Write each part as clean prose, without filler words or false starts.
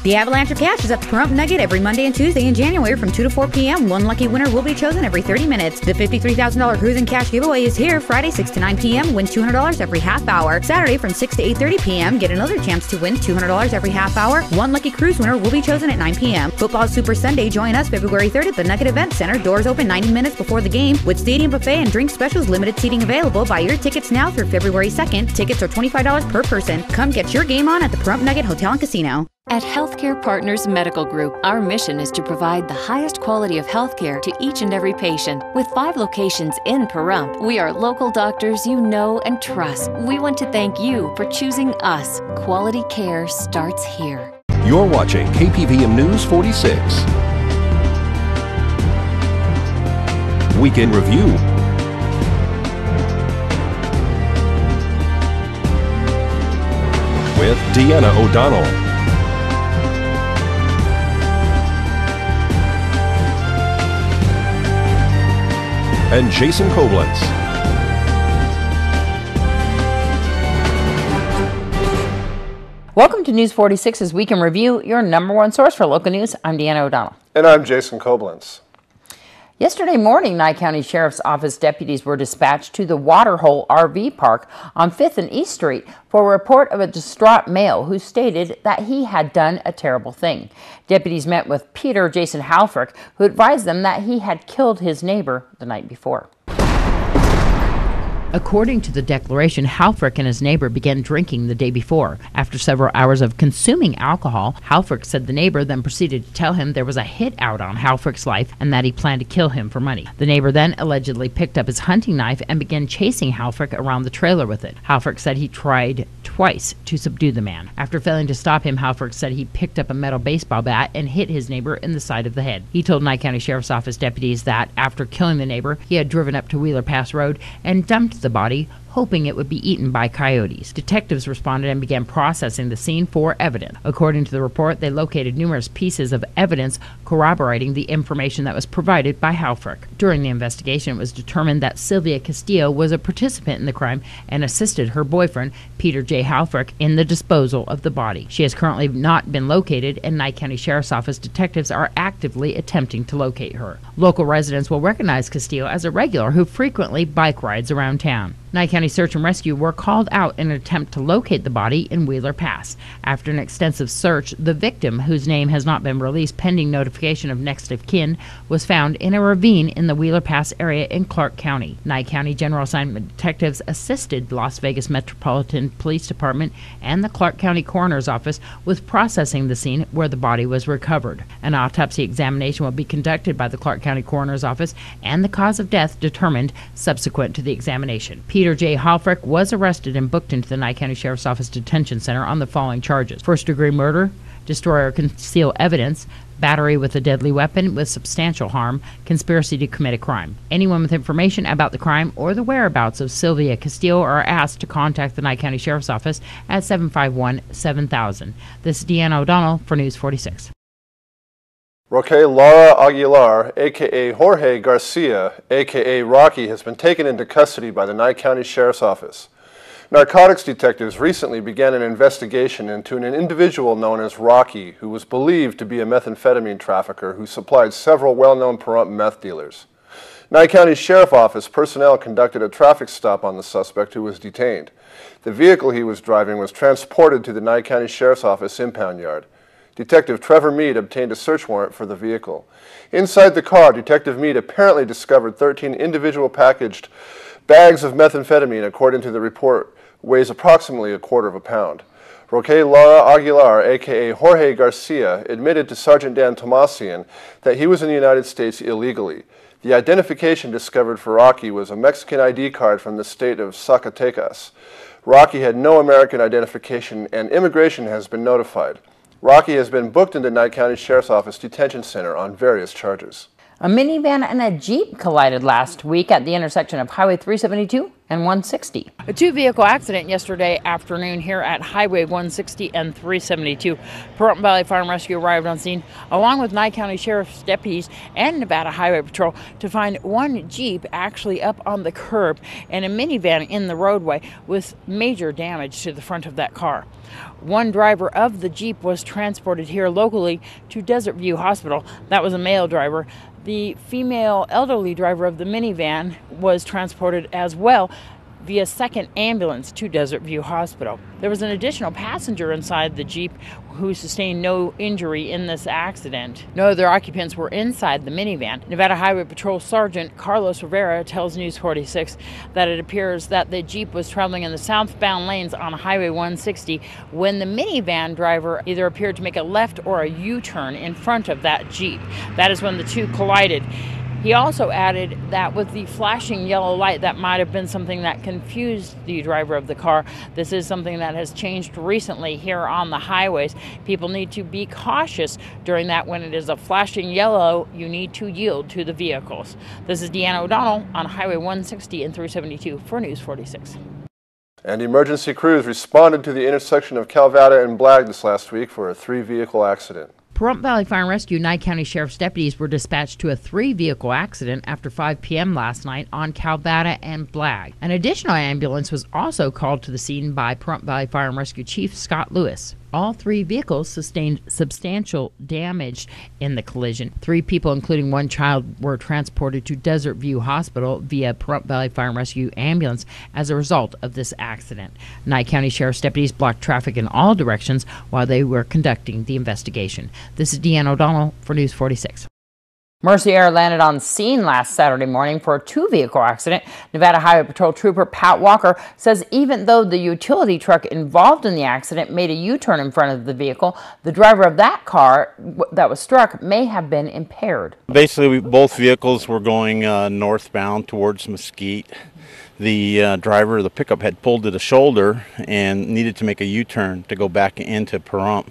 The Avalanche of Cash is at the Pahrump Nugget every Monday and Tuesday in January from 2 to 4 p.m. One lucky winner will be chosen every 30 minutes. The $53,000 Cruising Cash giveaway is here Friday 6 to 9 p.m. Win $200 every half hour. Saturday from 6 to 8:30 p.m. Get another chance to win $200 every half hour. One lucky cruise winner will be chosen at 9 p.m. Football Super Sunday. Join us February 3rd at the Nugget Event Center. Doors open 90 minutes before the game with stadium buffet and drink specials. Limited seating available. Buy your tickets now through February 2nd. Tickets are $25 per person. Come get your game on at the Pahrump Nugget Hotel and Casino. At Healthcare Partners Medical Group, our mission is to provide the highest quality of healthcare to each and every patient. With 5 locations in Pahrump, we are local doctors you know and trust. We want to thank you for choosing us. Quality care starts here. You're watching KPVM News 46. Weekend Review. With Deanna O'Donnell. And Jason Koblenz. Welcome to News 46's Week in Review, your number one source for local news. I'm Deanna O'Donnell. And I'm Jason Koblenz. Yesterday morning, Nye County Sheriff's Office deputies were dispatched to the Waterhole RV Park on 5th and East Street for a report of a distraught male who stated that he had done a terrible thing. Deputies met with Peter Jason Halfrick, who advised them that he had killed his neighbor the night before. According to the declaration, Halfrick and his neighbor began drinking the day before. After several hours of consuming alcohol, Halfrick said the neighbor then proceeded to tell him there was a hit out on Halfrick's life and that he planned to kill him for money. The neighbor then allegedly picked up his hunting knife and began chasing Halfrick around the trailer with it. Halfrick said he tried twice to subdue the man. After failing to stop him, Halfrick said he picked up a metal baseball bat and hit his neighbor in the side of the head. He told Nye County Sheriff's Office deputies that after killing the neighbor, he had driven up to Wheeler Pass Road and dumped the body, hoping it would be eaten by coyotes. Detectives responded and began processing the scene for evidence. According to the report, they located numerous pieces of evidence corroborating the information that was provided by Halfrick. During the investigation, it was determined that Sylvia Castillo was a participant in the crime and assisted her boyfriend, Peter J. Halfrick, in the disposal of the body. She has currently not been located, and Nye County Sheriff's Office detectives are actively attempting to locate her. Local residents will recognize Castillo as a regular who frequently bike rides around town. Nye County Search and Rescue were called out in an attempt to locate the body in Wheeler Pass. After an extensive search, the victim, whose name has not been released pending notification of next of kin, was found in a ravine in the Wheeler Pass area in Clark County. Nye County General Assignment detectives assisted Las Vegas Metropolitan Police Department and the Clark County Coroner's Office with processing the scene where the body was recovered. An autopsy examination will be conducted by the Clark County Coroner's Office and the cause of death determined subsequent to the examination. Peter J. Halfrick was arrested and booked into the Nye County Sheriff's Office Detention Center on the following charges: first-degree murder, destroy or conceal evidence, battery with a deadly weapon with substantial harm, conspiracy to commit a crime. Anyone with information about the crime or the whereabouts of Sylvia Castillo are asked to contact the Nye County Sheriff's Office at 751-7000. This is Deanna O'Donnell for News 46. Roque Lara Aguilar, a.k.a. Jorge Garcia, a.k.a. Rocky, has been taken into custody by the Nye County Sheriff's Office. Narcotics detectives recently began an investigation into an individual known as Rocky, who was believed to be a methamphetamine trafficker who supplied several well-known Pahrump meth dealers. Nye County Sheriff's Office personnel conducted a traffic stop on the suspect, who was detained. The vehicle he was driving was transported to the Nye County Sheriff's Office impound yard. Detective Trevor Mead obtained a search warrant for the vehicle. Inside the car, Detective Mead apparently discovered 13 individual packaged bags of methamphetamine. According to the report, weighs approximately 1/4 pound. Roque Lara Aguilar, a.k.a. Jorge Garcia, admitted to Sergeant Dan Tomasian that he was in the United States illegally. The identification discovered for Rocky was a Mexican ID card from the state of Zacatecas. Rocky had no American identification, and immigration has been notified. Rocky has been booked into Nye County Sheriff's Office Detention Center on various charges. A minivan and a Jeep collided last week at the intersection of Highway 372 and and 160. A two-vehicle accident yesterday afternoon here at Highway 160 and 372. Pahrump Valley Fire and Rescue arrived on scene along with Nye County Sheriff's deputies and Nevada Highway Patrol to find one Jeep actually up on the curb and a minivan in the roadway with major damage to the front of that car. One driver of the Jeep was transported here locally to Desert View Hospital. That was a male driver. The female elderly driver of the minivan was transported as well via second ambulance to Desert View Hospital. There was an additional passenger inside the Jeep who sustained no injury in this accident. No other occupants were inside the minivan. Nevada Highway Patrol Sergeant Carlos Rivera tells News 46 that it appears that the Jeep was traveling in the southbound lanes on Highway 160 when the minivan driver either appeared to make a left or a U-turn in front of that Jeep. That is when the two collided. He also added that with the flashing yellow light, that might have been something that confused the driver of the car. This is something that has changed recently here on the highways. People need to be cautious during that. When it is a flashing yellow, you need to yield to the vehicles. This is Deanna O'Donnell on Highway 160 and 372 for News 46. And emergency crews responded to the intersection of Calvada and Blagg this last week for a three-vehicle accident. Pahrump Valley Fire and Rescue Nye County Sheriff's deputies were dispatched to a three-vehicle accident after 5 p.m. last night on Calvada and Blagg. An additional ambulance was also called to the scene by Pahrump Valley Fire and Rescue Chief Scott Lewis. All three vehicles sustained substantial damage in the collision. 3 people, including 1 child, were transported to Desert View Hospital via Pahrump Valley Fire and Rescue ambulance as a result of this accident. Nye County Sheriff's deputies blocked traffic in all directions while they were conducting the investigation. This is Deanna O'Donnell for News 46. Mercy Air landed on scene last Saturday morning for a two-vehicle accident. Nevada Highway Patrol Trooper Pat Walker says even though the utility truck involved in the accident made a U-turn in front of the vehicle, the driver of that car that was struck may have been impaired. Basically, both vehicles were going northbound towards Mesquite. The driver of the pickup had pulled to the shoulder and needed to make a U-turn to go back into Pahrump.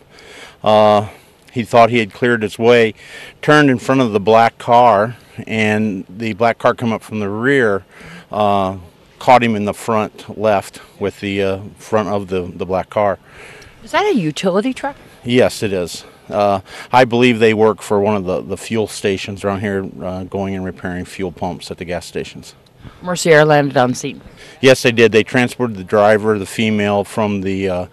He thought he had cleared his way, turned in front of the black car, and the black car come up from the rear, caught him in the front left with the front of the black car. Is that a utility truck? Yes, it is. I believe they work for one of the fuel stations around here, going and repairing fuel pumps at the gas stations. Mercy Air landed on scene. Yes, they did. They transported the driver, the female, from the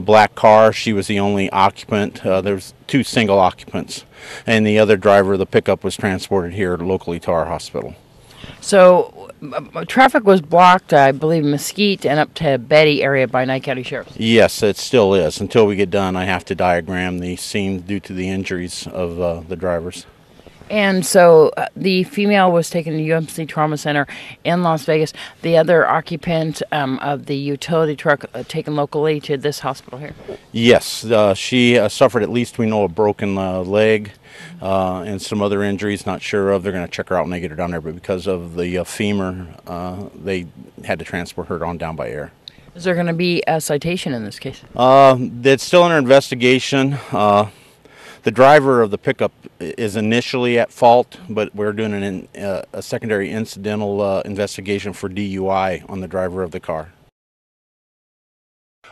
black car. She was the only occupant. There was 2 single occupants, and the other driver of the pickup was transported here locally to our hospital. So traffic was blocked, I believe, Mesquite and up to Betty area by Nye County Sheriff's. Yes, it still is. Until we get done, I have to diagram the scene due to the injuries of the drivers. And so the female was taken to UMC Trauma Center in Las Vegas. The other occupant of the utility truck taken locally to this hospital here. Yes, she suffered, at least we know, a broken leg and some other injuries. Not sure of. They're going to check her out when they get her down there. But because of the femur, they had to transport her on down by air. Is there going to be a citation in this case? It's still under investigation. The driver of the pickup is initially at fault, but we're doing a secondary incidental investigation for DUI on the driver of the car.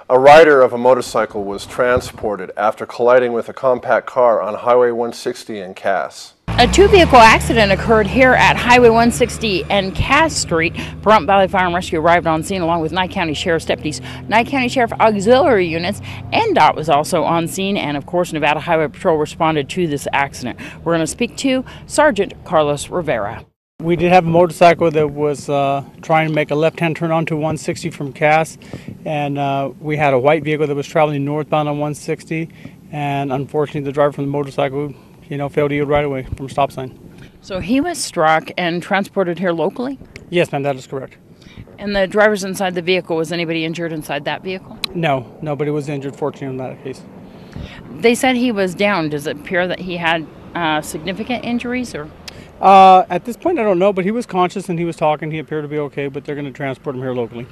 A rider of a motorcycle was transported after colliding with a compact car on Highway 160 in Cass. A two-vehicle accident occurred here at Highway 160 and Cass Street. Pahrump Valley Fire and Rescue arrived on scene along with Nye County Sheriff's deputies. Nye County Sheriff Auxiliary units and DOT was also on scene, and of course Nevada Highway Patrol responded to this accident. We're going to speak to Sergeant Carlos Rivera. We did have a motorcycle that was trying to make a left-hand turn onto 160 from Cass, and we had a white vehicle that was traveling northbound on 160, and unfortunately the driver from the motorcycle failed to yield right away from a stop sign. So he was struck and transported here locally? Yes, ma'am, that is correct. And the drivers inside the vehicle, was anybody injured inside that vehicle? No, nobody was injured, fortunately, in that case. They said he was down. Does it appear that he had significant injuries? Or? At this point, I don't know, but he was conscious and he was talking. He appeared to be okay, but they're going to transport him here locally.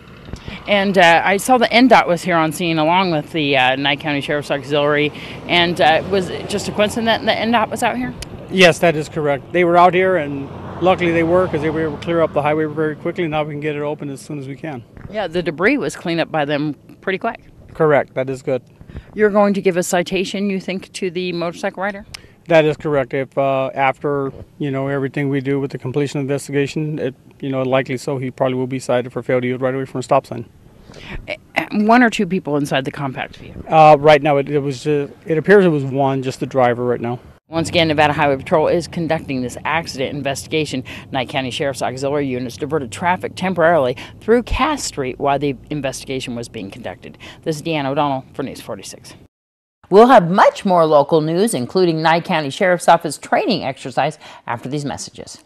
And I saw the NDOT was here on scene along with the Nye County Sheriff's Auxiliary. And was it just a coincidence that the NDOT was out here? Yes, that is correct. They were out here, and Luckily they were, because they were able to clear up the highway very quickly. Now we can get it open as soon as we can. Yeah, the debris was cleaned up by them pretty quick. Correct, that is good. You're going to give a citation, you think, to the motorcycle rider? That is correct. If after everything we do with the completion of the investigation, likely so he probably will be cited for failure to yield right away from a stop sign. One or two people inside the compact vehicle? Right now, it appears it was one, just the driver right now. Once again, Nevada Highway Patrol is conducting this accident investigation. Nye County Sheriff's Auxiliary units diverted traffic temporarily through Cass Street while the investigation was being conducted. This is Deanna O'Donnell for News 46. We'll have much more local news, including Nye County Sheriff's Office training exercise after these messages.